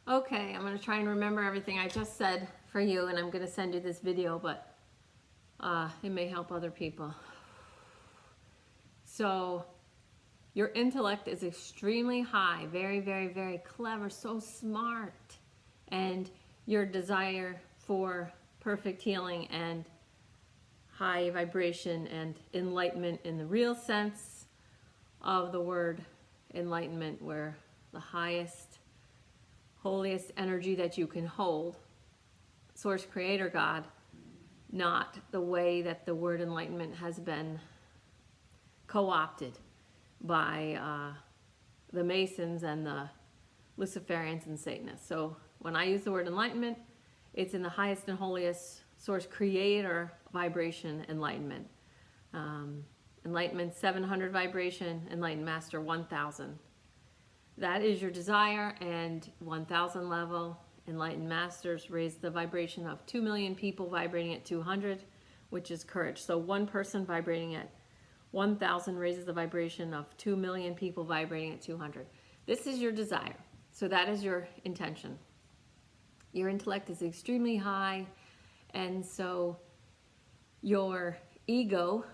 Okay, I'm going to try and remember everything I just said for you, and I'm going to send you this video, but it may help other people. So, your intellect is extremely high, very, very, very clever, so smart. And your desire for perfect healing and high vibration and enlightenment in the real sense of the word enlightenment, where the highest, holiest energy that you can hold, Source Creator God, not the way that the word enlightenment has been co-opted by the Masons and the Luciferians and Satanists. So when I use the word enlightenment, it's in the highest and holiest Source Creator vibration enlightenment. Enlightenment 700 vibration, Enlightened Master 1000. That is your desire, and 1000 level Enlightened Masters raise the vibration of 2 million people vibrating at 200, which is courage. So one person vibrating at 1000 raises the vibration of 2 million people vibrating at 200. This is your desire. So that is your intention. Your intellect is extremely high, and so your ego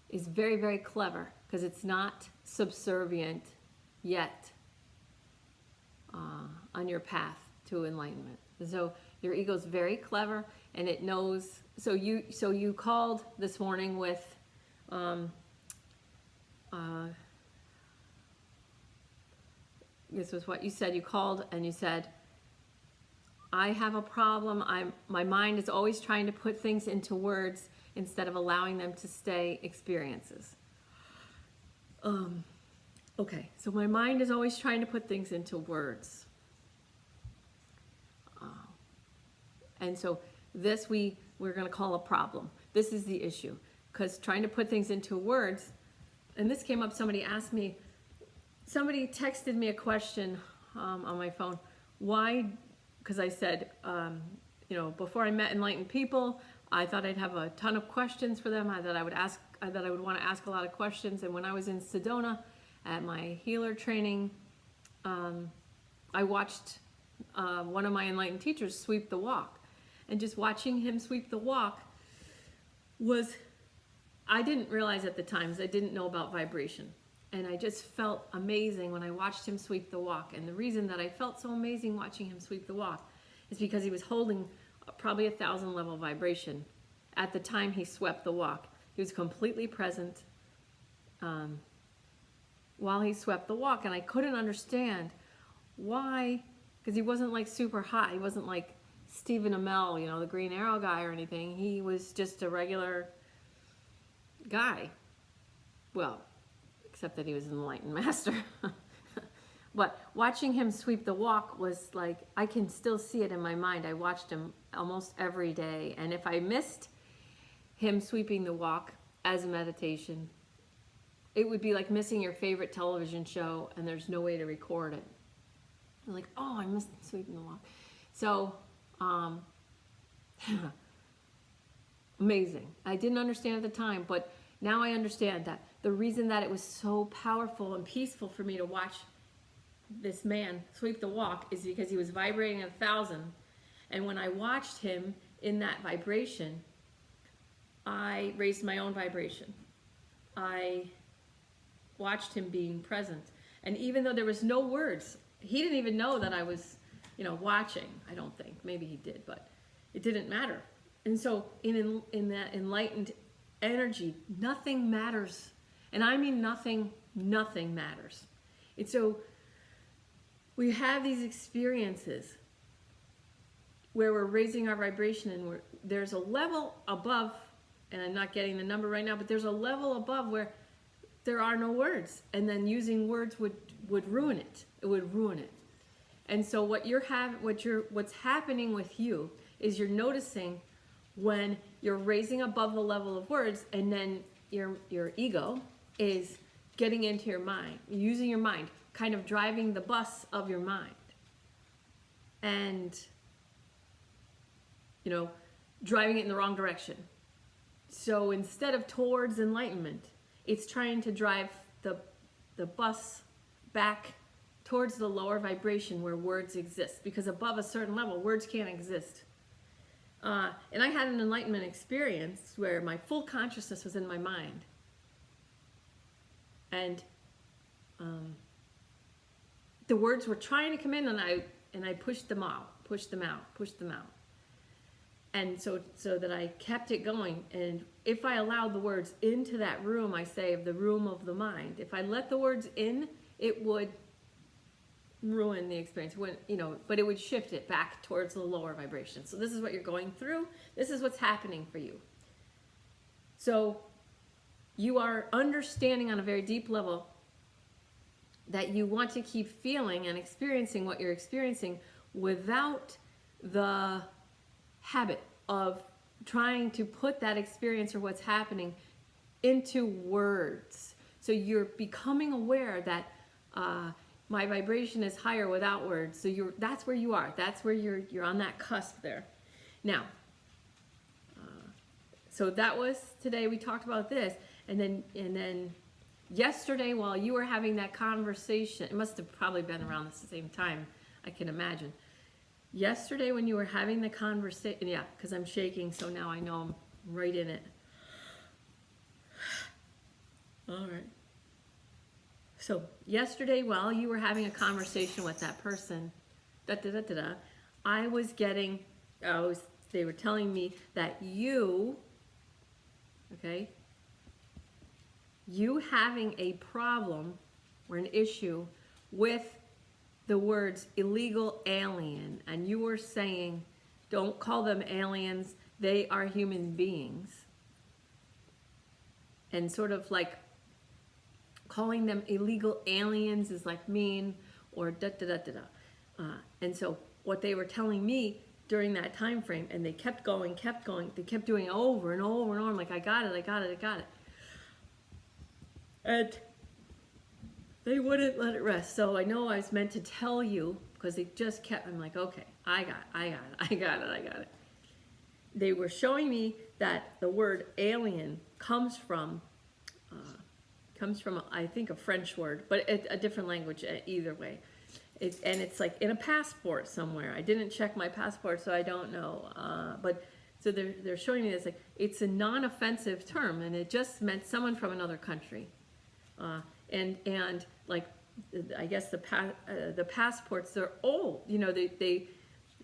is very, very clever, because it's not subservient yet on your path to enlightenment. So your ego is very clever, and it knows. So you called this morning with this was what you said. You called and you said, I have a problem. My mind is always trying to put things into words instead of allowing them to stay experiences. Okay, so my mind is always trying to put things into words. And so this we're going to call a problem. This is the issue, because trying to put things into words, and this came up, somebody texted me a question on my phone. Why? Because I said, before I met enlightened people, I thought I'd have a ton of questions for them, that I would want to ask a lot of questions. And when I was in Sedona at my healer training, I watched one of my enlightened teachers sweep the walk. And just watching him sweep the walk I didn't realize at the time, because I didn't know about vibration. And I just felt amazing when I watched him sweep the walk. And the reason that I felt so amazing watching him sweep the walk is because he was holding probably 1,000 level vibration at the time he swept the walk. He was completely present while he swept the walk. And I couldn't understand why, because he wasn't like super high. He wasn't like Stephen Amell, the Green Arrow guy or anything. He was just a regular guy. Well, except that he was an enlightened master. But watching him sweep the walk was like, I can still see it in my mind. I watched him almost every day. And if I missed him sweeping the walk as a meditation, it would be like missing your favorite television show and there's no way to record it. I'm like, oh, I missed sweeping the walk. So, amazing. I didn't understand at the time, but now I understand that the reason that it was so powerful and peaceful for me to watch this man sweep the walk is because he was vibrating at 1,000. And when I watched him in that vibration, I raised my own vibration. I watched him being present. And even though there was no words, he didn't even know that I was, watching. I don't think. Maybe he did, but it didn't matter. And so in that enlightened energy, nothing matters. And I mean nothing matters. And so we have these experiences where we're raising our vibration, and there's a level above, and I'm not getting the number right now, but there's a level above where there are no words, and then using words would ruin it. It would ruin it. And so what's happening with you is you're noticing when you're raising above the level of words, and then your ego is getting into your mind, using your mind, kind of driving the bus of your mind. And, driving it in the wrong direction. So instead of towards enlightenment, it's trying to drive the bus back towards the lower vibration where words exist, because above a certain level, words can't exist. And I had an enlightenment experience where my full consciousness was in my mind. And the words were trying to come in, and I pushed them out. And so that I kept it going. And if I allowed the words into that room, I say, of the room of the mind, if I let the words in, it would ruin the experience. But it would shift it back towards the lower vibration. So this is what you're going through. This is what's happening for you. So you are understanding on a very deep level that you want to keep feeling and experiencing what you're experiencing without the habit of trying to put that experience or what's happening into words. So you're becoming aware that my vibration is higher without words. So that's where you are. That's where you're on that cusp there. Now, so that was today. We talked about this, and then yesterday, while you were having that conversation, it must have probably been around the same time, I can imagine. Yesterday when you were having the conversation, yeah, because I'm shaking, so now I know I'm right in it. All right. So yesterday, while you were having a conversation with that person, I was getting, they were telling me that you having a problem or an issue with the words illegal alien, and you were saying, don't call them aliens, they are human beings. And sort of like calling them illegal aliens is like mean, or and so what they were telling me during that time frame, and they kept going, they kept doing it over and over and over. I'm like, I got it. And they wouldn't let it rest. So I know I was meant to tell you, because they just kept, I'm like, okay, I got it. They were showing me that the word alien comes from I think a French word, but a different language either way. And it's like in a passport somewhere. I didn't check my passport, so I don't know. But so they're showing me this, like, it's a non-offensive term, and it just meant someone from another country. And like, I guess the passports, they're old. They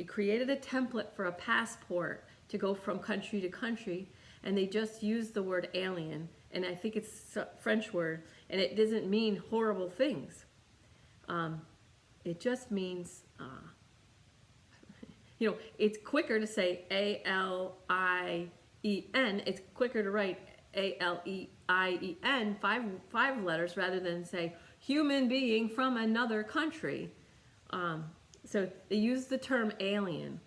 created a template for a passport to go from country to country, and they just used the word alien, and I think it's a French word, and it doesn't mean horrible things. It just means, it's quicker to say ALIEN. It's quicker to write ALEIEN, five letters, rather than say human being from another country. So they use the term alien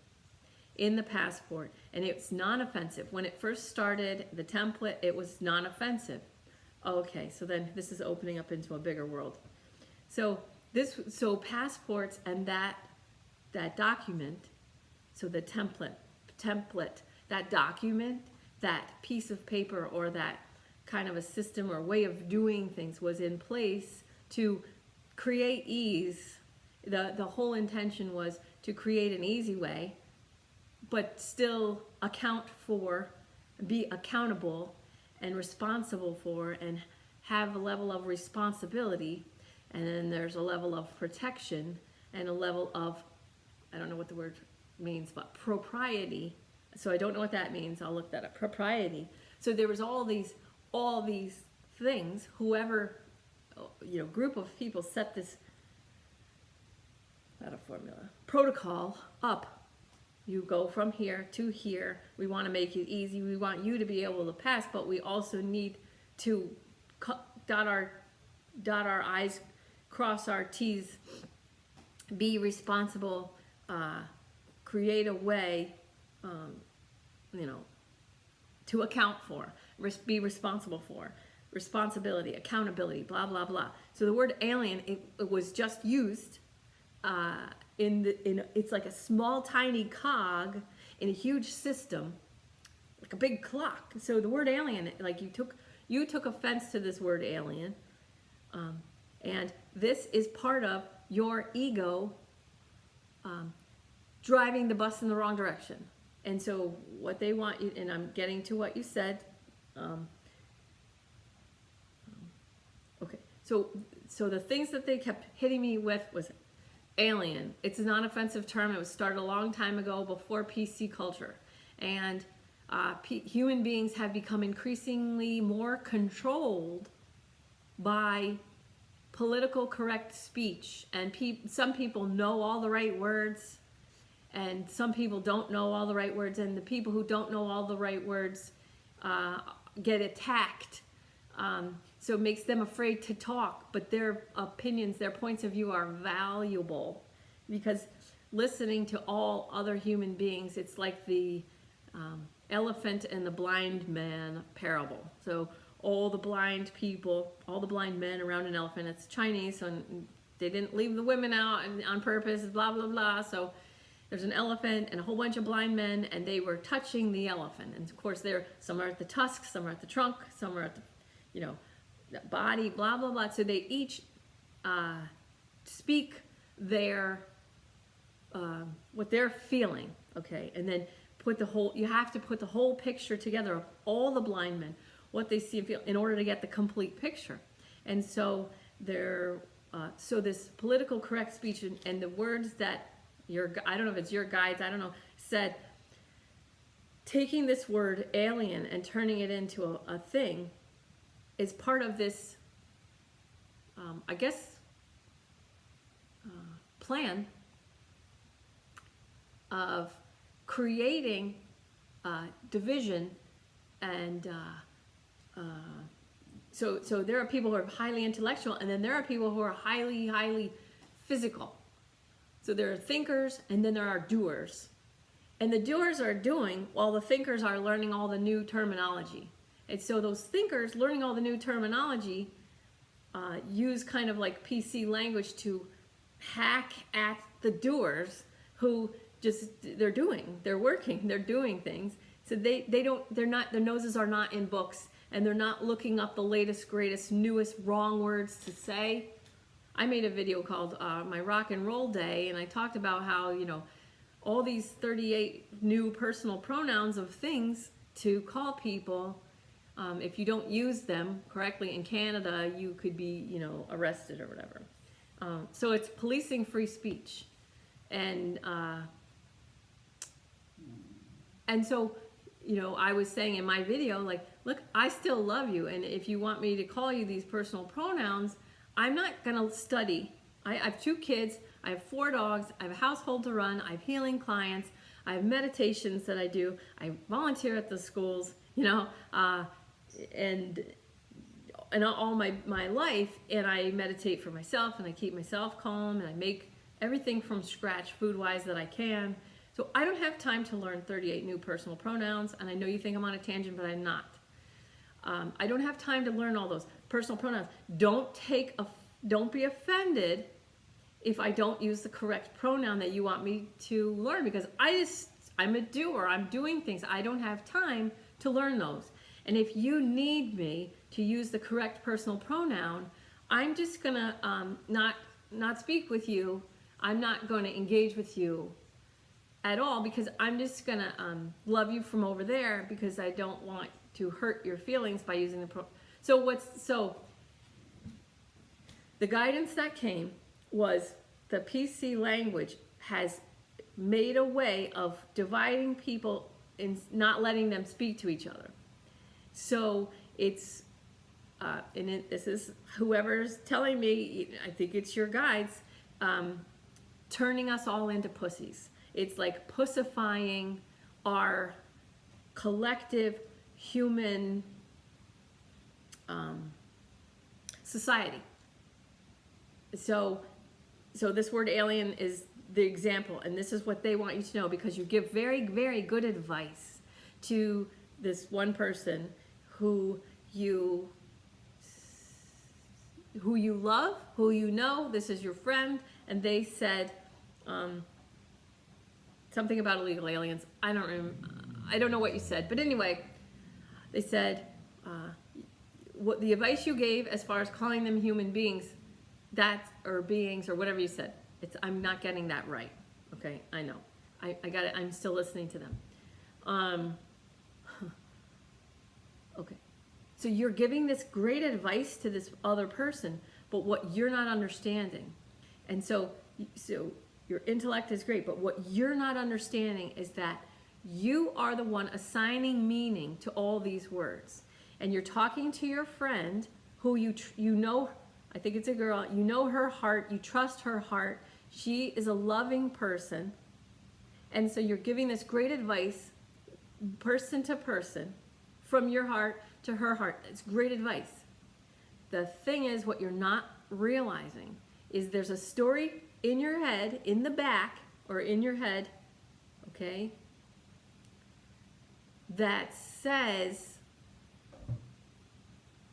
in the passport, and it's non-offensive. When it first started, the template, it was non-offensive. Okay, so then this is opening up into a bigger world. So passports and that document, so the template, that document, that piece of paper, or that kind of a system or way of doing things was in place to create ease. The whole intention was to create an easy way, but still be accountable and responsible for, and have a level of responsibility. And then there's a level of protection and a level of, I don't know what the word means, but propriety. So I don't know what that means. I'll look that up. Propriety. So there was all these things. Whoever, group of people set this, not a formula, protocol up. You go from here to here. We want to make it easy. We want you to be able to pass, but we also need to dot our I's, cross our T's, be responsible, create a way, to account for, be responsible for, responsibility, accountability, blah, blah, blah. So the word alien, it was just used it's like a small, tiny cog in a huge system, like a big clock. So the word alien, like you took offense to this word alien, and this is part of your ego driving the bus in the wrong direction. And so what they want you, and I'm getting to what you said. Okay, so the things that they kept hitting me with was alien. It's a non-offensive term. It was started a long time ago, before PC culture. And human beings have become increasingly more controlled by political correct speech. And some people know all the right words, and some people don't know all the right words. And the people who don't know all the right words get attacked. So it makes them afraid to talk, but their opinions, their points of view are valuable, because listening to all other human beings, it's like the elephant and the blind man parable. So all the blind people, all the blind men around an elephant, it's Chinese, so they didn't leave the women out on purpose, blah, blah, blah. So there's an elephant and a whole bunch of blind men, and they were touching the elephant. And of course, some are at the tusk, some are at the trunk, some are at the, body, blah, blah, blah. So they each speak their, what they're feeling, okay? And then you have to put the whole picture together of all the blind men, what they see and feel, in order to get the complete picture. And so so this political correct speech and the words that I don't know if it's your guides, I don't know, said, taking this word alien and turning it into a thing is part of this, I guess, plan of creating division. And so there are people who are highly intellectual, and then there are people who are highly, highly physical. So there are thinkers, and then there are doers. And the doers are doing while the thinkers are learning all the new terminology. And so those thinkers learning all the new terminology use kind of like PC language to hack at the doers who they're working, they're doing things. So their noses are not in books, and they're not looking up the latest, greatest, newest wrong words to say. I made a video called My Rock and Roll Day, and I talked about how, all these 38 new personal pronouns of things to call people. If you don't use them correctly in Canada, you could be, arrested or whatever. So it's policing free speech. And so, I was saying in my video, like, look, I still love you. And if you want me to call you these personal pronouns, I'm not going to study. I have 2 kids. I have 4 dogs. I have a household to run. I have healing clients. I have meditations that I do. I volunteer at the schools, and all my life, and I meditate for myself, and I keep myself calm, and I make everything from scratch food-wise that I can. So I don't have time to learn 38 new personal pronouns, and I know you think I'm on a tangent, but I'm not. I don't have time to learn all those personal pronouns. Don't be offended if I don't use the correct pronoun that you want me to learn, because I'm a doer. I'm doing things. I don't have time to learn those. And if you need me to use the correct personal pronoun, I'm just gonna not speak with you. I'm not going to engage with you at all, because I'm just gonna love you from over there, because I don't want to hurt your feelings by using the So the guidance that came was the PC language has made a way of dividing people and not letting them speak to each other. So it's, this is whoever's telling me, I think it's your guides, turning us all into pussies. It's like pussifying our collective human society. So this word alien is the example, and this is what they want you to know, because you give very, very good advice to this one person who you love, who this is your friend, and they said something about illegal aliens. I don't know what you said, but anyway, they said what the advice you gave as far as calling them human beings That's, or beings, or whatever you said. I'm not getting that right. Okay, I know. I got it. I'm still listening to them. Okay. So you're giving this great advice to this other person, but what you're not understanding. And so your intellect is great, but what you're not understanding is that you are the one assigning meaning to all these words. And you're talking to your friend who you know, I think it's a girl, you know her heart, you trust her heart. She is a loving person. And so you're giving this great advice, person to person, from your heart to her heart. It's great advice. The thing is, what you're not realizing is there's a story in your head, in the back, or in your head, okay, that says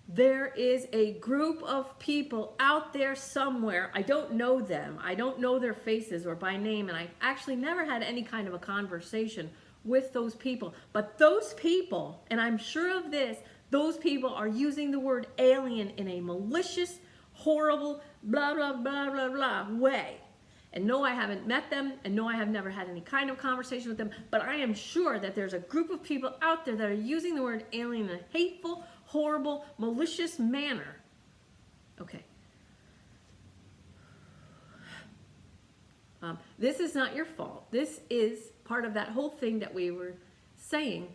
there is a group of people out there somewhere. I don't know them. I don't know their faces or by name, and I actually never had any kind of a conversation with those people. But those people, and I'm sure of this, those people are using the word alien in a malicious, horrible, blah, blah, blah, blah, blah way. And no, I haven't met them, and no, I have never had any kind of conversation with them, but I am sure that there's a group of people out there that are using the word alien in a hateful, horrible, malicious manner. Okay. This is not your fault. This is part of that whole thing that we were saying,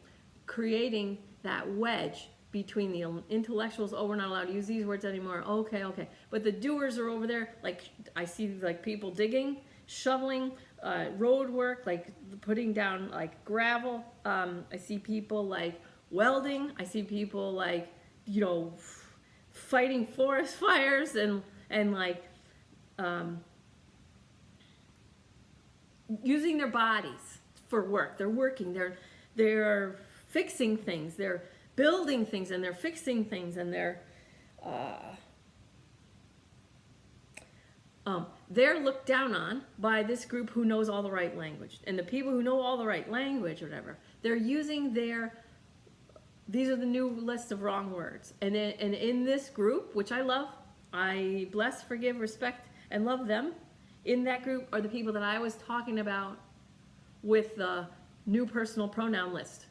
creating that wedge between the intellectuals. Oh, we're not allowed to use these words anymore. Okay, okay. But the doers are over there. Like, I see like people digging, shoveling, road work, like putting down like gravel. I see people like welding. I see people like, you know, fighting forest fires and like using their bodies for work. They're working. They're fixing things. They're building things, and they're fixing things, and they're looked down on by this group who knows all the right language. And the people who know all the right language or whatever, they're using these are the new list of wrong words. And in this group, which I love, I bless, forgive, respect, and love them. In that group are the people that I was talking about with the new personal pronoun list.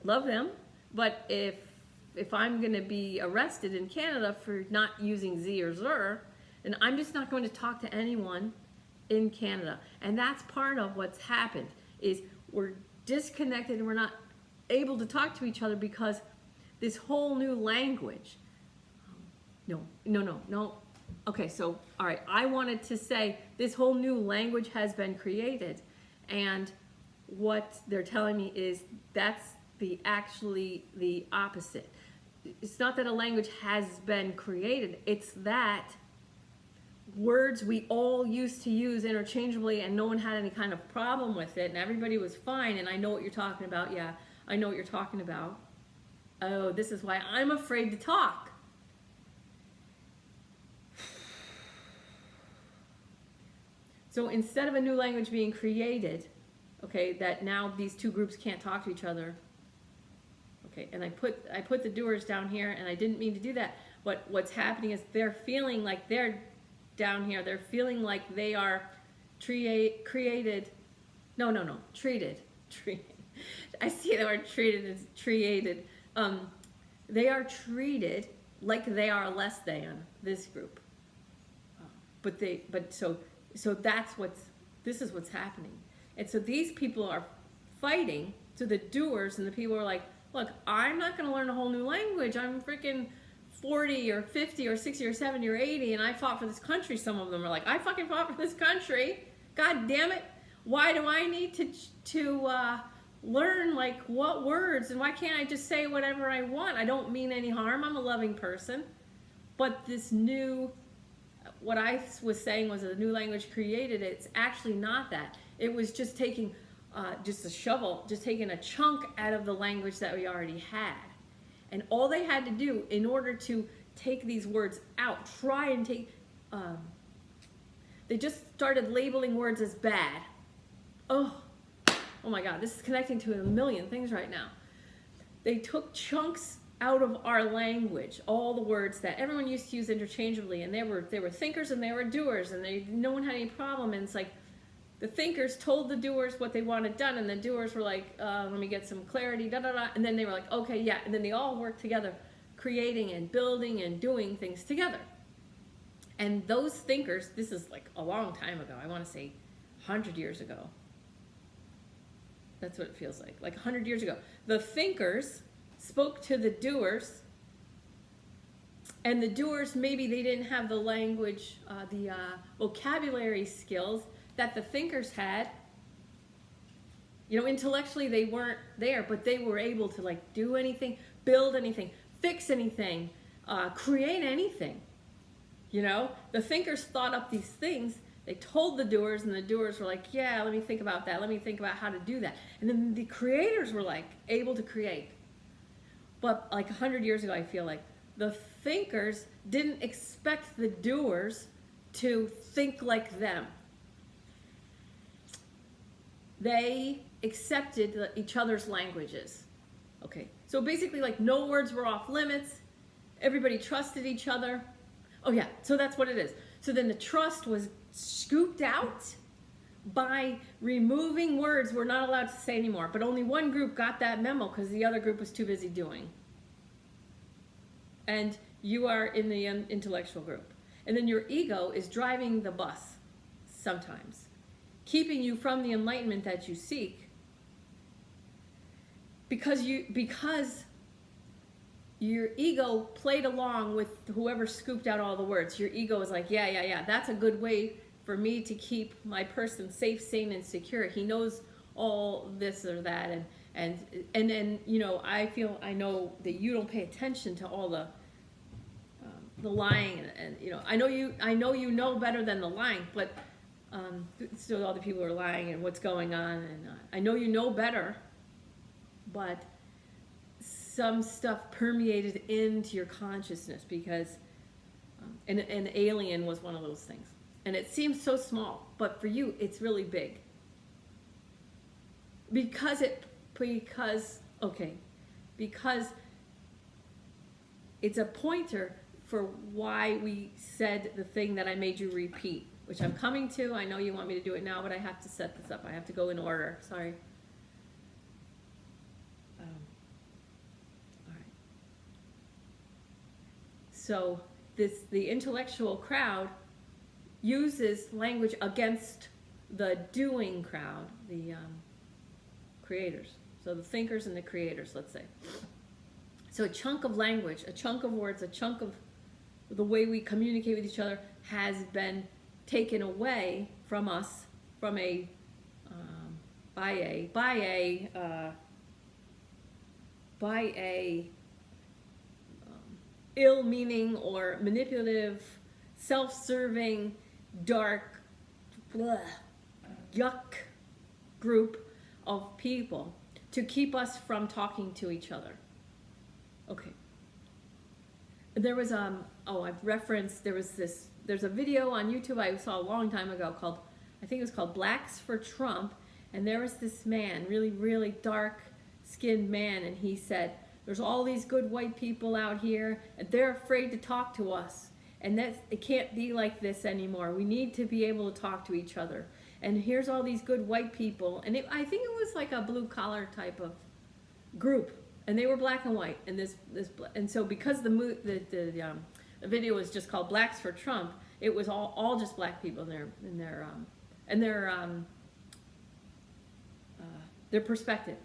Love them, but if I'm going to be arrested in Canada for not using Z or Zer, then I'm just not going to talk to anyone in Canada. And that's part of what's happened, is we're disconnected and we're not able to talk to each other because this whole new language. No. Okay, so, all right, I wanted to say this whole new language has been created, and what they're telling me is that's actually the opposite. It's not that a language has been created, it's that words we all used to use interchangeably and no one had any kind of problem with it and everybody was fine, and I know what you're talking about. Yeah, I know what you're talking about. Oh, this is why I'm afraid to talk. So instead of a new language being created, okay, that now these two groups can't talk to each other, okay, and I put the doers down here, and I didn't mean to do that, but what's happening is they're feeling like they're down here, they're feeling like they are treated, I see the word treated as created. They are treated like they are less than this group, so this is what's happening. And so these people are fighting. So the doers and the people are like, look, I'm not going to learn a whole new language. I'm freaking 40 or 50 or 60 or 70 or 80, and I fought for this country. Some of them are like, I fucking fought for this country. God damn it. Why do I need to learn like what words, and why can't I just say whatever I want? I don't mean any harm. I'm a loving person. But this new, what I was saying was a new language created. It's actually not that. It was just taking just a shovel, just taking a chunk out of the language that we already had. And all they had to do in order to take these words out, try and take, they just started labeling words as bad. Oh my God, this is connecting to a million things right now. They took chunks out of our language all the words that everyone used to use interchangeably, and they were thinkers and they were doers, and no one had any problem. And it's like the thinkers told the doers what they wanted done, and the doers were like, let me get some clarity, da da da, and then they were like, okay, yeah, and then they all worked together, creating and building and doing things together. And those thinkers, this is like a long time ago, I want to say 100 years ago. That's what it feels like 100 years ago. The thinkers spoke to the doers, and the doers, maybe they didn't have the language, the vocabulary skills that the thinkers had. You know, intellectually they weren't there, but they were able to like do anything, build anything, fix anything, create anything. You know, the thinkers thought up these things. They told the doers, and the doers were like, yeah, let me think about that. Let me think about how to do that. And then the creators were like able to create. But like 100 years ago, I feel like the thinkers didn't expect the doers to think like them. They accepted each other's languages. Okay, so basically like no words were off limits. Everybody trusted each other. Oh yeah, so that's what it is. So then the trust was scooped out by removing words we're not allowed to say anymore. But only one group got that memo because the other group was too busy doing. And you are in the intellectual group. And then your ego is driving the bus sometimes, keeping you from the enlightenment that you seek. Because your ego played along with whoever scooped out all the words. Your ego is like, yeah, that's a good way for me to keep my person safe, sane, and secure. He knows all this or that, and then you know, I know that you don't pay attention to all the lying, and you know, I know you know better than the lying, but still all the people are lying and what's going on, and I know you know better, but some stuff permeated into your consciousness because an alien was one of those things. And it seems so small, but for you, it's really big. Because it's a pointer for why we said the thing that I made you repeat, which I'm coming to. I know you want me to do it now, but I have to set this up. I have to go in order. Sorry. All right. So the intellectual crowd uses language against the doing crowd, the creators. So the thinkers and the creators, let's say. So a chunk of language, a chunk of words, a chunk of the way we communicate with each other has been taken away from us from by a ill-meaning or manipulative, self-serving, dark, yuck group of people to keep us from talking to each other. Okay. There was I've referenced, there's a video on YouTube I saw a long time ago called, I think it was called Blacks for Trump, and there was this man, really, really dark-skinned man, and he said, there's all these good white people out here, and they're afraid to talk to us. And it can't be like this anymore. We need to be able to talk to each other. And here's all these good white people. And I think it was like a blue collar type of group. And they were black and white. And so because the video was just called Blacks for Trump, it was all just black people in their perspective.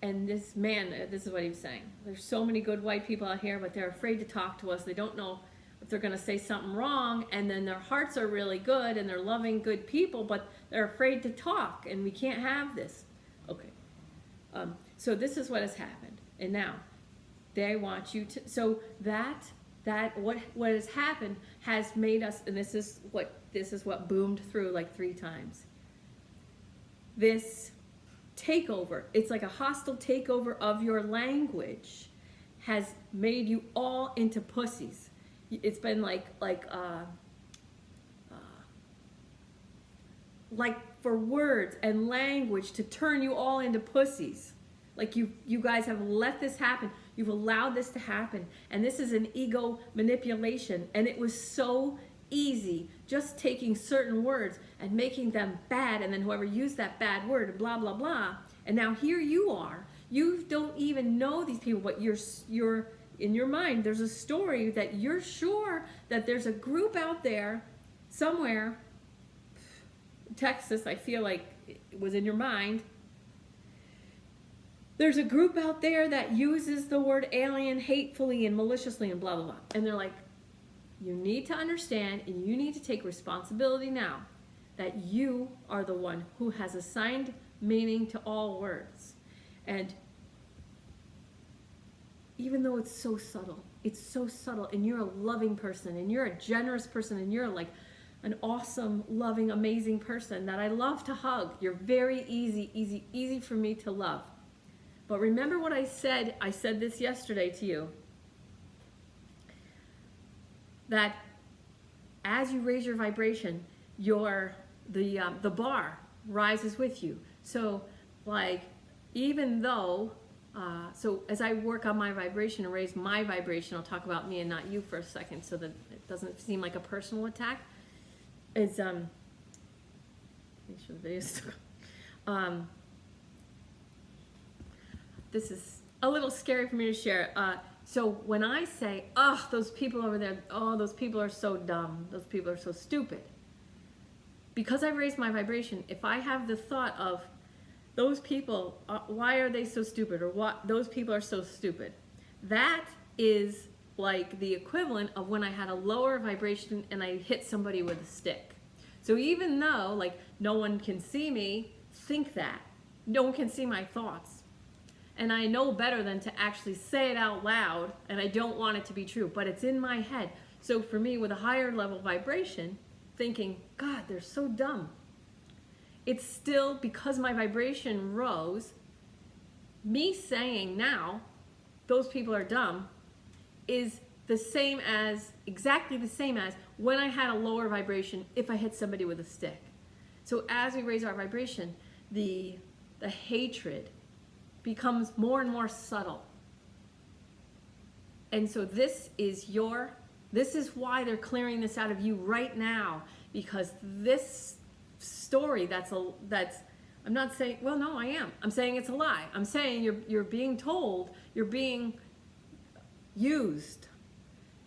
And this man, this is what he was saying. There's so many good white people out here, but they're afraid to talk to us. They don't know if they're going to say something wrong, and then their hearts are really good and they're loving, good people, but they're afraid to talk, and we can't have this. Okay. So this is what has happened. And now they want you to, so what has happened has made us, and this is what boomed through like 3 times. This takeover, it's like a hostile takeover of your language, has made you all into pussies. It's been like for words and language to turn you all into pussies. Like you guys have let this happen You've allowed this to happen. And this is an ego manipulation. And it was so easy just taking certain words and making them bad. And then whoever used that bad word, blah, blah, blah. And now here you are. You don't even know these people, but you're in your mind, there's a story that you're sure that there's a group out there somewhere. Texas, I feel like it was in your mind. There's a group out there that uses the word alien hatefully and maliciously and blah, blah, blah. And they're like, you need to understand and you need to take responsibility now that you are the one who has assigned meaning to all words. And even though it's so subtle, and you're a loving person, and you're a generous person, and you're like an awesome, loving, amazing person that I love to hug. You're very easy for me to love. But remember what I said? I said this yesterday to you. That as you raise your vibration, the bar rises with you. So, like, even though, so as I work on my vibration and raise my vibration, I'll talk about me and not you for a second, so that it doesn't seem like a personal attack. It's make sure the video's still going. This is a little scary for me to share. So when I say, oh, those people over there, oh, those people are so dumb, those people are so stupid, because I raised my vibration, if I have the thought of, those people, why are they so stupid, or what, those people are so stupid, that is like the equivalent of when I had a lower vibration and I hit somebody with a stick. So even though, like, no one can see me think that, no one can see my thoughts, and I know better than to actually say it out loud, and I don't want it to be true, but it's in my head. So for me, with a higher level vibration, thinking, God, they're so dumb, it's still, because my vibration rose, me saying now, those people are dumb, is the same as, exactly the same as when I had a lower vibration if I hit somebody with a stick. So as we raise our vibration, the hatred becomes more and more subtle. And so this is why they're clearing this out of you right now, because this story I'm not saying, well, no, I am. I'm saying it's a lie. I'm saying you're being told, you're being used.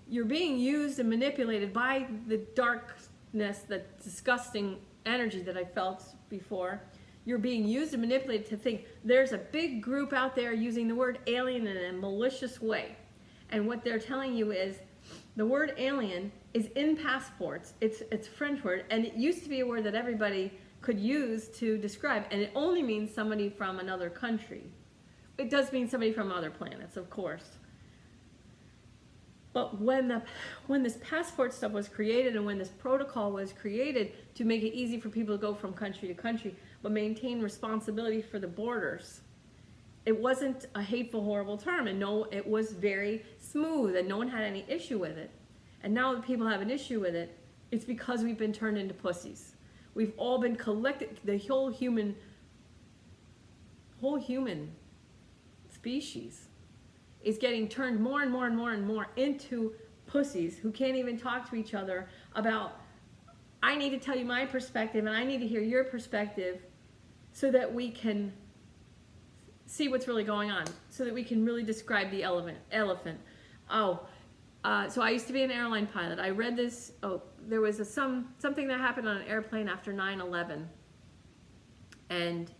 You're being used and manipulated by the darkness, the disgusting energy that I felt before. You're being used and manipulated to think there's a big group out there using the word alien in a malicious way. And what they're telling you is the word alien is in passports. It's a French word, and it used to be a word that everybody could use to describe, and it only means somebody from another country. It does mean somebody from other planets, of course. But when this passport stuff was created, and when this protocol was created to make it easy for people to go from country to country, but maintain responsibility for the borders, it wasn't a hateful, horrible term, and no, it was very smooth, and no one had any issue with it. And now that people have an issue with it, it's because we've been turned into pussies. We've all been collected, the whole human species is getting turned more and more and more and more into pussies who can't even talk to each other about, I need to tell you my perspective and I need to hear your perspective so that we can see what's really going on, so that we can really describe the elephant. So I used to be an airline pilot. I read this, there was something that happened on an airplane after 9/11. And,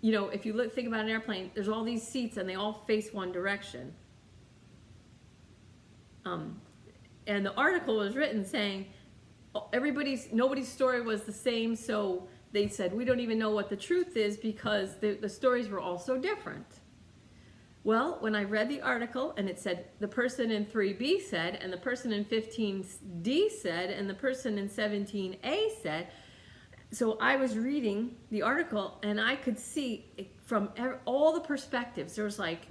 you know, if you think about an airplane, there's all these seats and they all face one direction. And the article was written saying nobody's story was the same, so they said, we don't even know what the truth is because the stories were all so different. Well, when I read the article and it said the person in 3B said, and the person in 15D said, and the person in 17A said, so I was reading the article and I could see from all the perspectives. There was like,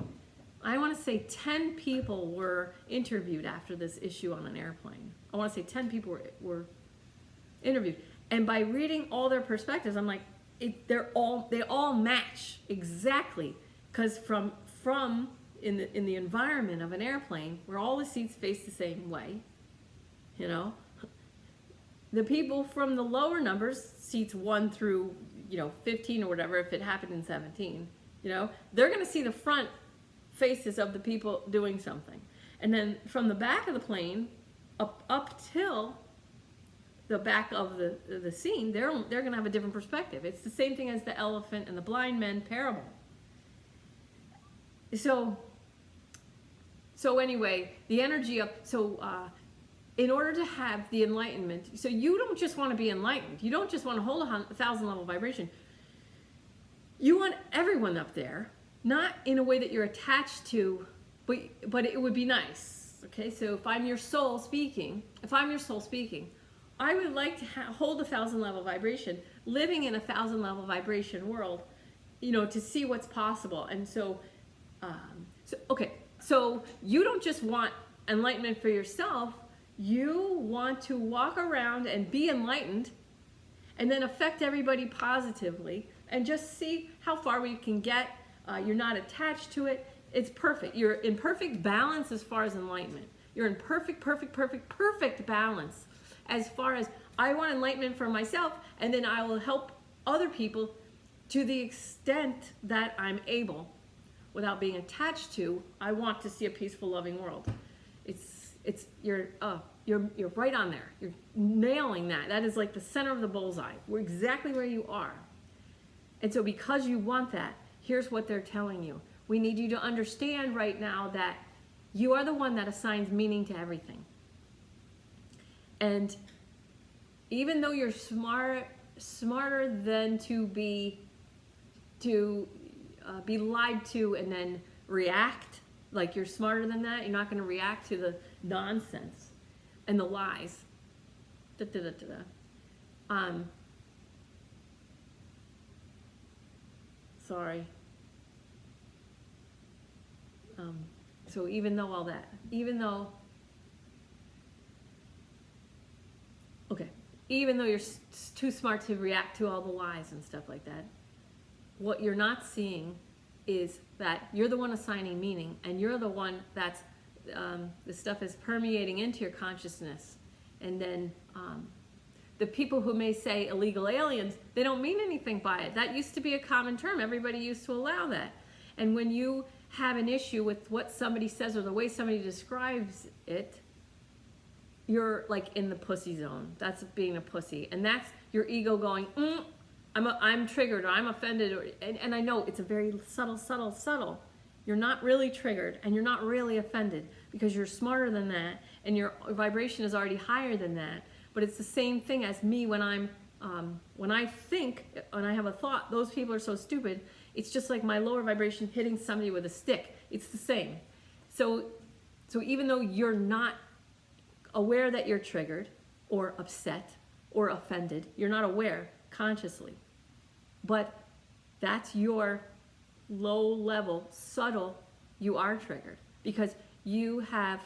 I want to say 10 people were interviewed after this issue on an airplane. I want to say 10 people were interviewed. And by reading all their perspectives, I'm like, they all match exactly. Because from from in the environment of an airplane where all the seats face the same way, you know, the people from the lower numbers, seats 1 through, 15 or whatever, if it happened in 17, they're going to see the front faces of the people doing something. And then from the back of the plane up till the back of the scene, they're going to have a different perspective. It's the same thing as the elephant and the blind men parable. So anyway, the energy of, in order to have the enlightenment, so you don't just want to be enlightened. You don't just want to hold a 1,000 level vibration. You want everyone up there, not in a way that you're attached to, but it would be nice. Okay, so if I'm your soul speaking, I would like to hold a 1,000 level vibration, living in a 1,000 level vibration world, to see what's possible. And so you don't just want enlightenment for yourself. You want to walk around and be enlightened and then affect everybody positively and just see how far we can get. You're not attached to it. It's perfect. You're in perfect balance as far as enlightenment. You're in perfect balance as far as I want enlightenment for myself, and then I will help other people to the extent that I'm able without being attached to. I want to see a peaceful, loving world. You're right on there. You're nailing that. That is like the center of the bullseye. We're exactly where you are. And so because you want that, here's what they're telling you. We need you to understand right now that you are the one that assigns meaning to everything. And even though you're smarter than to be lied to and then react, like you're smarter than that, you're not going to react to the nonsense and the lies. Sorry. So even though you're too smart to react to all the lies and stuff like that, what you're not seeing is that you're the one assigning meaning, and you're the one that's the stuff is permeating into your consciousness. And then the people who may say illegal aliens, they don't mean anything by it. That used to be a common term. Everybody used to allow that. And when you have an issue with what somebody says or the way somebody describes it, you're like in the pussy zone. That's being a pussy. And that's your ego going, I'm triggered, or I'm offended, and I know it's a very subtle. You're not really triggered, and you're not really offended, because you're smarter than that, and your vibration is already higher than that. But it's the same thing as me when I think, when I have a thought, those people are so stupid. It's just like my lower vibration hitting somebody with a stick. It's the same. So even though you're not aware that you're triggered or upset or offended, you're not aware consciously. But that's your low level, subtle, you are triggered, because you have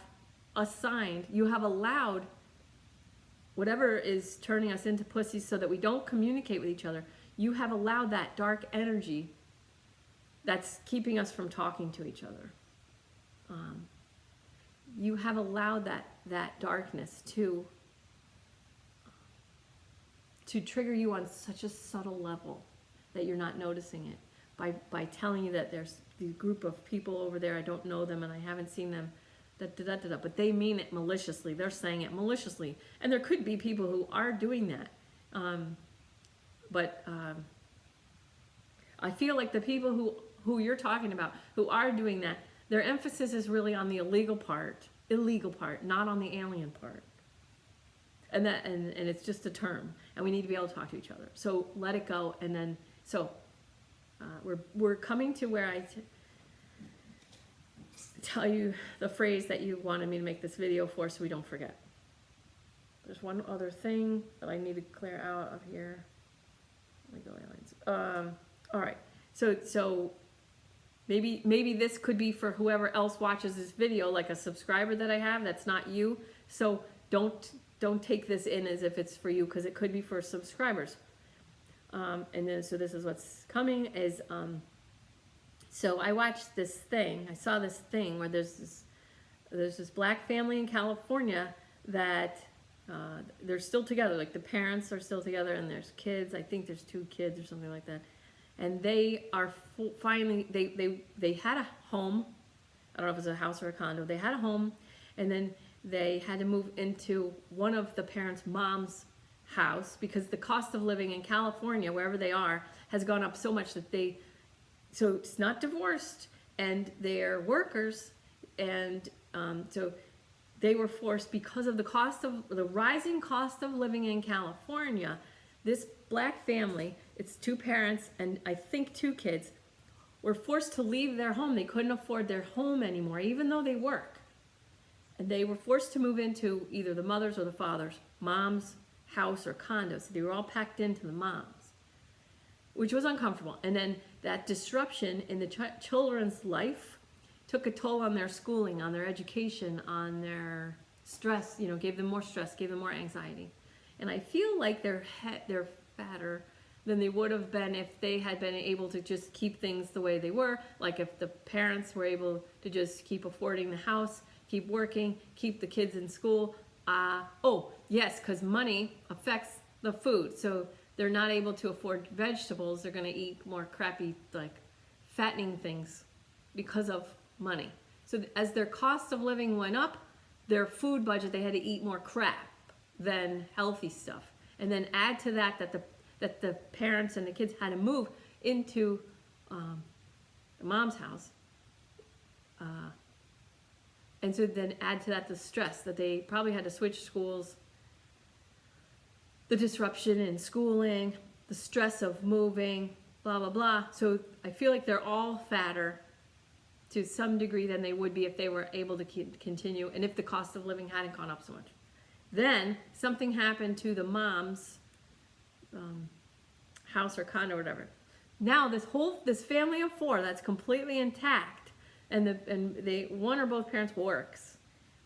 assigned, you have allowed whatever is turning us into pussies so that we don't communicate with each other. You have allowed that dark energy that's keeping us from talking to each other. You have allowed that darkness to trigger you on such a subtle level that you're not noticing it, by telling you that there's the group of people over there, I don't know them and I haven't seen them, but they mean it maliciously. They're saying it maliciously. And there could be people who are doing that. But I feel like the people who you're talking about, who are doing that, their emphasis is really on the illegal part, not on the alien part. And it's just a term, and we need to be able to talk to each other. So let it go, and then we're coming to where I tell you the phrase that you wanted me to make this video for, so we don't forget. There's one other thing that I need to clear out of here. Let me go aliens. All right. So maybe this could be for whoever else watches this video, like a subscriber that I have that's not you. So don't take this in as if it's for you, because it could be for subscribers. And then so this is what's coming is So I watched this thing. I saw this thing where there's this black family in California that they're still together. Like the parents are still together, and there's kids. I think there's 2 kids or something like that. And they are finally they had a home. I don't know if it's a house or a condo. They had a home, and then they had to move into one of the parents' mom's house because the cost of living in California, wherever they are, has gone up so much that so it's not divorced, and they're workers, and so they were forced, because of the rising cost of living in California. This black family, it's 2 parents and I think 2 kids, were forced to leave their home. They couldn't afford their home anymore, even though they work. And they were forced to move into either the mother's or the father's mom's house or condo. So they were all packed into the mom's, which was uncomfortable. And then that disruption in the children's life took a toll on their schooling, on their education, on their stress, gave them more stress, gave them more anxiety. And I feel like they're fatter than they would have been if they had been able to just keep things the way they were. Like if the parents were able to just keep affording the house, keep working, keep the kids in school. Oh, yes, because money affects the food. So they're not able to afford vegetables. They're going to eat more crappy, like fattening things because of money. So as their cost of living went up, their food budget, they had to eat more crap than healthy stuff. And then add to that the parents and the kids had to move into the mom's house. And so then add to that the stress that they probably had to switch schools, the disruption in schooling, the stress of moving, blah, blah, blah. So I feel like they're all fatter to some degree than they would be if they were able to continue and if the cost of living hadn't gone up so much. Then something happened to the mom's house or condo or whatever. Now this family of 4 that's completely intact, and one or both parents works,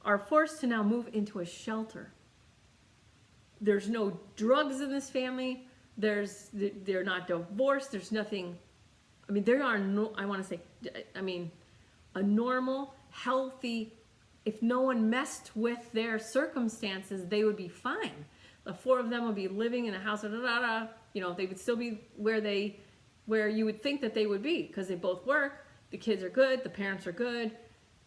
are forced to now move into a shelter. There's no drugs in this family. They're not divorced. There's nothing. I mean, there are no. I want to say. I mean, a normal, healthy. If no one messed with their circumstances, they would be fine. The 4 of them would be living in a house. They would still be where you would think that they would be, because they both work. The kids are good. The parents are good.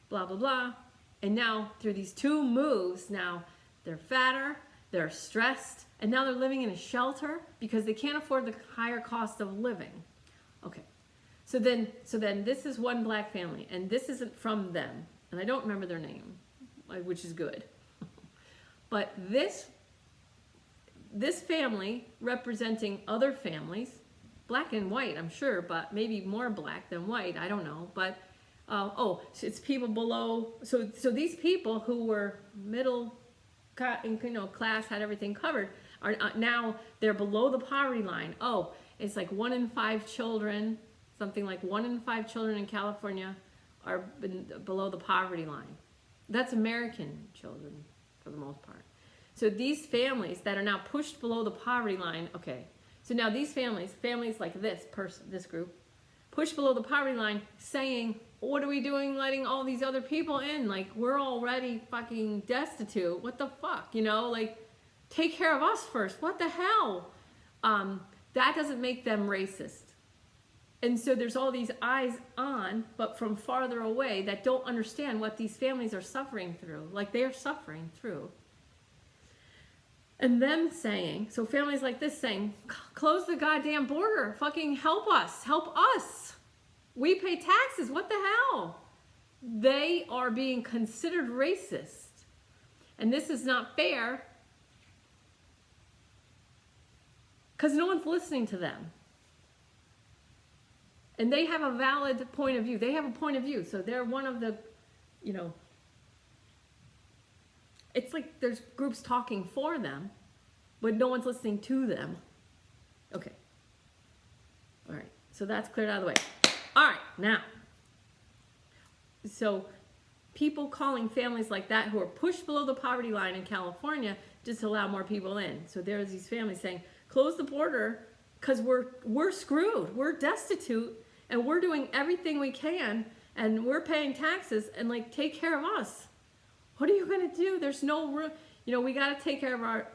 Blah blah blah. And now through these 2 moves, now they're fatter. They're stressed, and now they're living in a shelter because they can't afford the higher cost of living. Okay, so then this is one black family, and this isn't from them, and I don't remember their name, which is good. But this family representing other families, black and white, I'm sure, but maybe more black than white, I don't know. But it's people below. So these people who were middle class, had everything covered, are now they're below the poverty line. Oh, it's like 1 in 5 children, something like 1 in 5 children in California are below the poverty line. That's American children for the most part. So these families that are now pushed below the poverty line, okay. So now these families like this group, pushed below the poverty line, saying, what are we doing letting all these other people in? Like, we're already fucking destitute. What the fuck? Take care of us first. What the hell? That doesn't make them racist. And so there's all these eyes on, but from farther away, that don't understand what these families are suffering through. Like, they're suffering through. And them saying, so families like this saying, close the goddamn border. Fucking help us. Help us. We pay taxes. What the hell? They are being considered racist. And this is not fair because no one's listening to them. And they have a valid point of view. They have a point of view. So they're one of the, it's like there's groups talking for them, but no one's listening to them. Okay. All right. So that's cleared out of the way. All right, now, so people calling families like that who are pushed below the poverty line in California just to allow more people in. So there's these families saying, close the border because we're screwed. We're destitute, and we're doing everything we can, and we're paying taxes, and like, take care of us. What are you going to do? There's no room. We got to take care of our,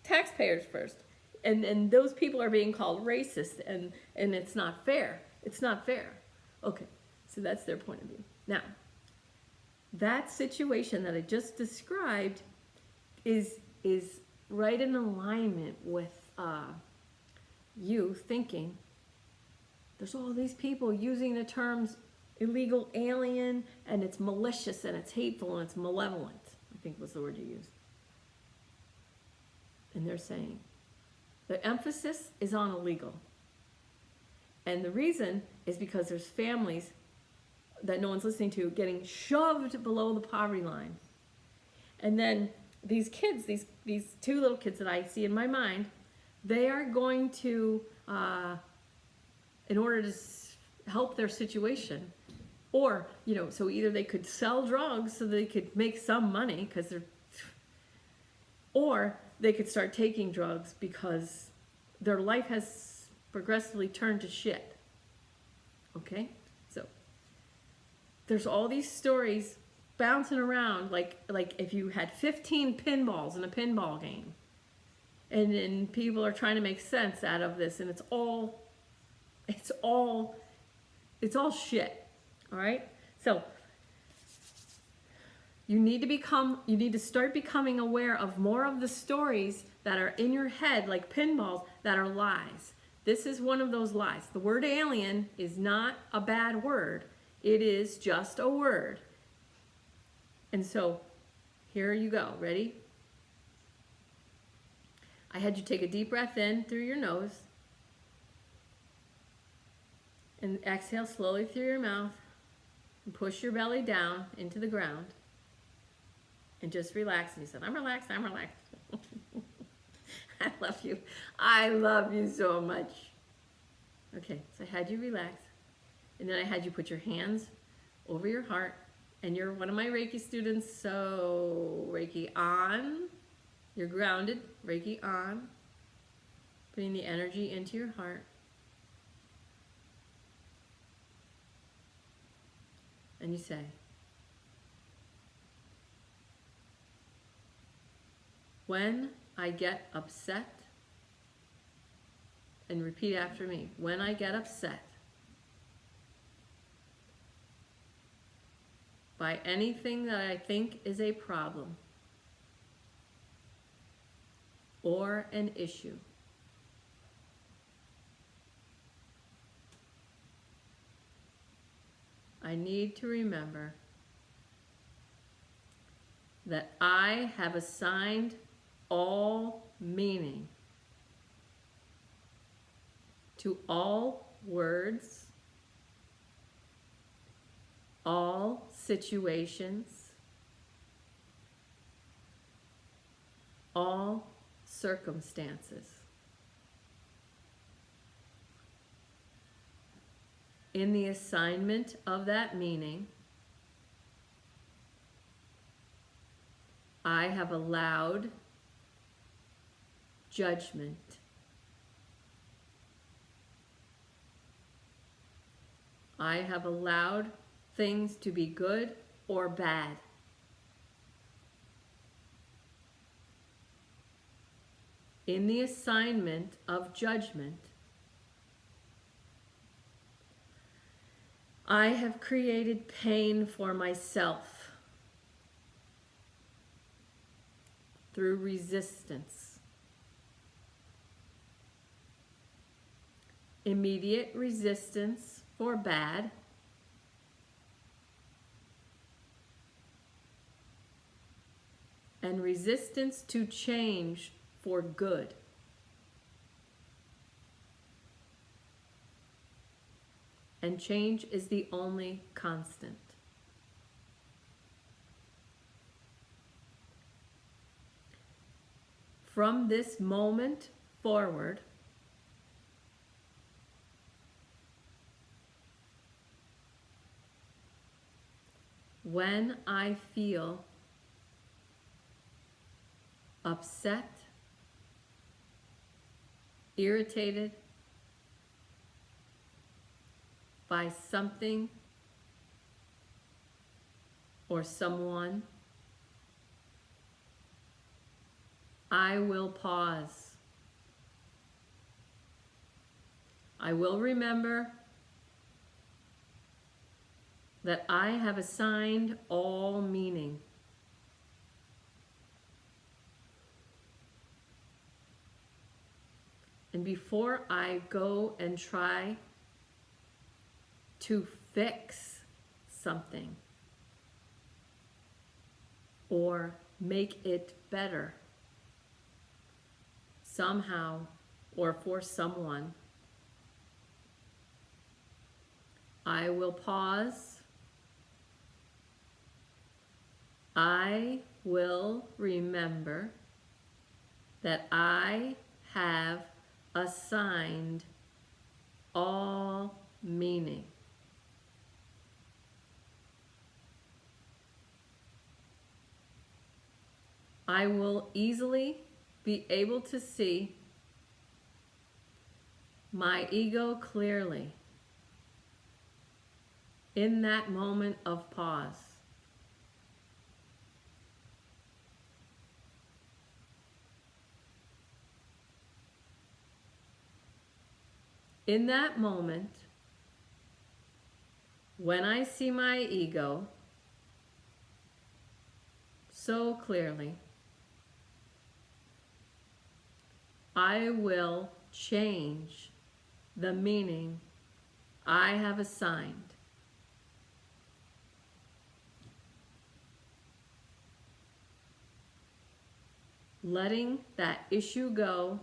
taxpayers first. And those people are being called racist, and it's not fair. It's not fair. Okay, so that's their point of view. Now, that situation that I just described is right in alignment with you thinking there's all these people using the terms illegal alien, and it's malicious, and it's hateful, and it's malevolent, I think was the word you used. And they're saying the emphasis is on illegal. And the reason is because there's families that no one's listening to getting shoved below the poverty line. And then these kids, these two little kids that I see in my mind, they are going to, in order to help their situation, or, so either they could sell drugs so they could make some money, because or they could start taking drugs because their life has progressively turned to shit. Okay? So there's all these stories bouncing around like if you had 15 pinballs in a pinball game, and people are trying to make sense out of this, and it's all shit. All right? So you need to start becoming aware of more of the stories that are in your head, like pinballs, that are lies. This is one of those lies. The word alien is not a bad word. It is just a word. And so, here you go. Ready? I had you take a deep breath in through your nose, and exhale slowly through your mouth, and push your belly down into the ground, and just relax. And you said, I'm relaxed, I'm relaxed. I love you. I love you so much. Okay, so I had you relax, and then I had you put your hands over your heart, and you're one of my Reiki students, so Reiki on. You're grounded, Reiki on. Putting the energy into your heart. And you say, when I get upset, and repeat after me, when I get upset by anything that I think is a problem or an issue, I need to remember that I have assigned all meaning to all words, all situations, all circumstances. In the assignment of that meaning, I have allowed judgment. I have allowed things to be good or bad. In the assignment of judgment, I have created pain for myself through resistance. Immediate resistance for bad, and resistance to change for good. And change is the only constant. From this moment forward, when I feel upset, irritated, by something or someone, I will pause. I will remember that I have assigned all meaning. And before I go and try to fix something or make it better somehow or for someone, I will pause. I will remember that I have assigned all meaning. I will easily be able to see my ego clearly in that moment of pause. In that moment, when I see my ego so clearly, I will change the meaning I have assigned. Letting that issue go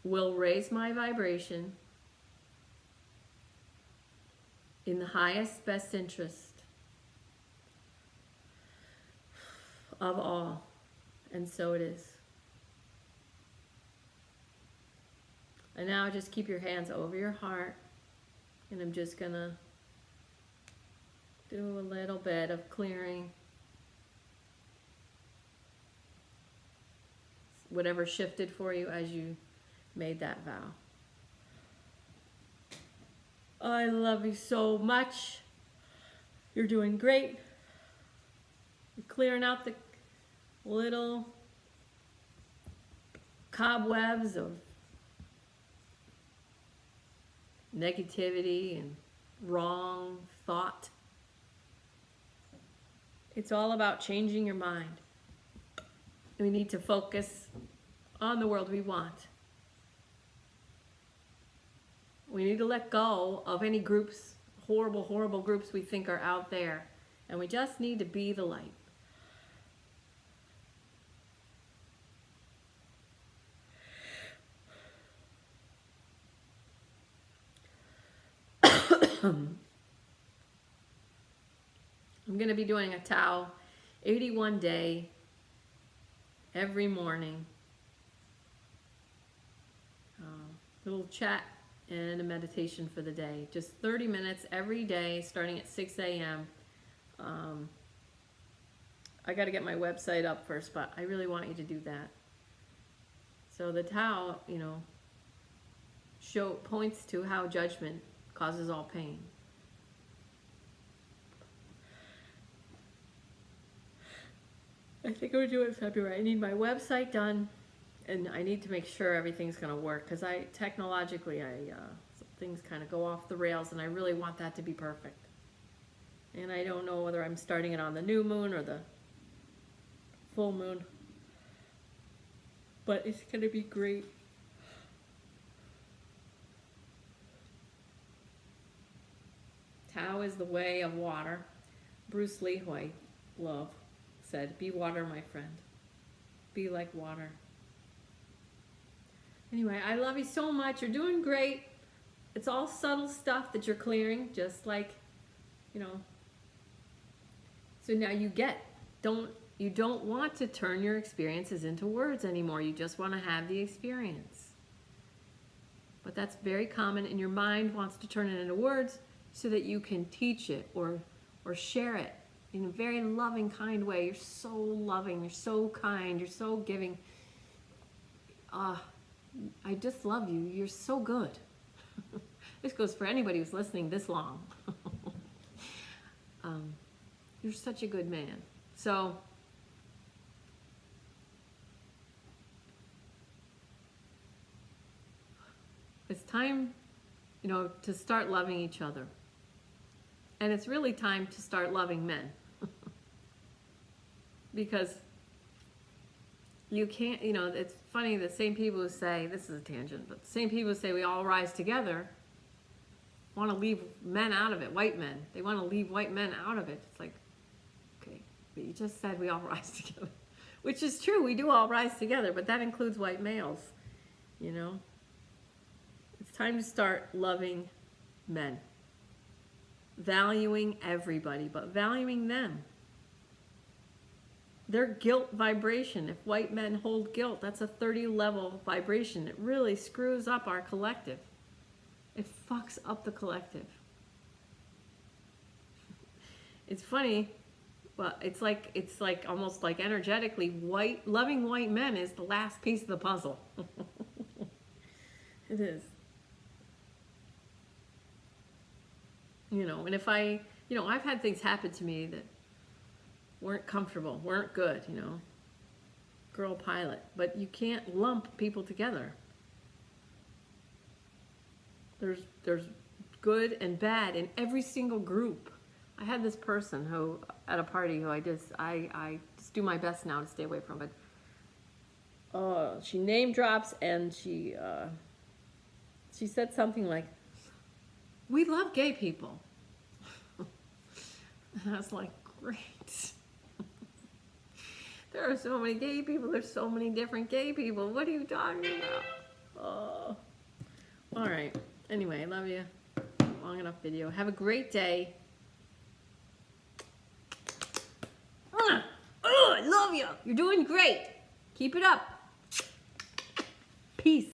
will raise my vibration in the highest best interest of all. And so it is. And now just keep your hands over your heart. And I'm just going to do a little bit of clearing. Whatever shifted for you as you made that vow. I love you so much. You're doing great. You're clearing out the little cobwebs of negativity and wrong thought. It's all about changing your mind. We need to focus on the world we want. We need to let go of any groups, horrible, horrible groups we think are out there. And we just need to be the light. I'm going to be doing a Tao 81 day every morning. Little chat and a meditation for the day. Just 30 minutes every day starting at 6 a.m. I got to get my website up first, but I really want you to do that. So the Tao, points to how judgment causes all pain. I think I'm going to do it in February. I need my website done, and I need to make sure everything's going to work, because technologically, things kind of go off the rails, and I really want that to be perfect. And I don't know whether I'm starting it on the new moon or the full moon, but it's going to be great. Tao is the way of water. Bruce Lee, who I love, said, "Be water, my friend. Be like water." Anyway, I love you so much. You're doing great. It's all subtle stuff that you're clearing, just like, So now you don't want to turn your experiences into words anymore. You just want to have the experience. But that's very common, and your mind wants to turn it into words so that you can teach it or share it in a very loving, kind way. You're so loving, you're so kind, you're so giving. I just love you. You're so good. This goes for anybody who's listening this long. You're such a good man. So, it's time, to start loving each other. And it's really time to start loving men. Because you can't, it's funny, the same people who say, this is a tangent, but the same people who say we all rise together want to leave men out of it, white men. They want to leave white men out of it. It's like, okay, but you just said we all rise together. Which is true, we do all rise together, but that includes white males, It's time to start loving men. Valuing everybody, but valuing them. Their guilt vibration, if white men hold guilt, that's a 30 level vibration. It really screws up our collective. It fucks up the collective. It's funny, but it's like almost like energetically, loving white men is the last piece of the puzzle. It is. And if I've had things happen to me that weren't comfortable, weren't good, girl pilot, but you can't lump people together. There's good and bad in every single group. I had this person who, at a party, who I just do my best now to stay away from, but she name drops, and she said something like, "We love gay people." And I was like, great. There are so many gay people. There's so many different gay people. What are you talking about? Oh. All right. Anyway, I love you. Long enough video. Have a great day. I love you. You're doing great. Keep it up. Peace.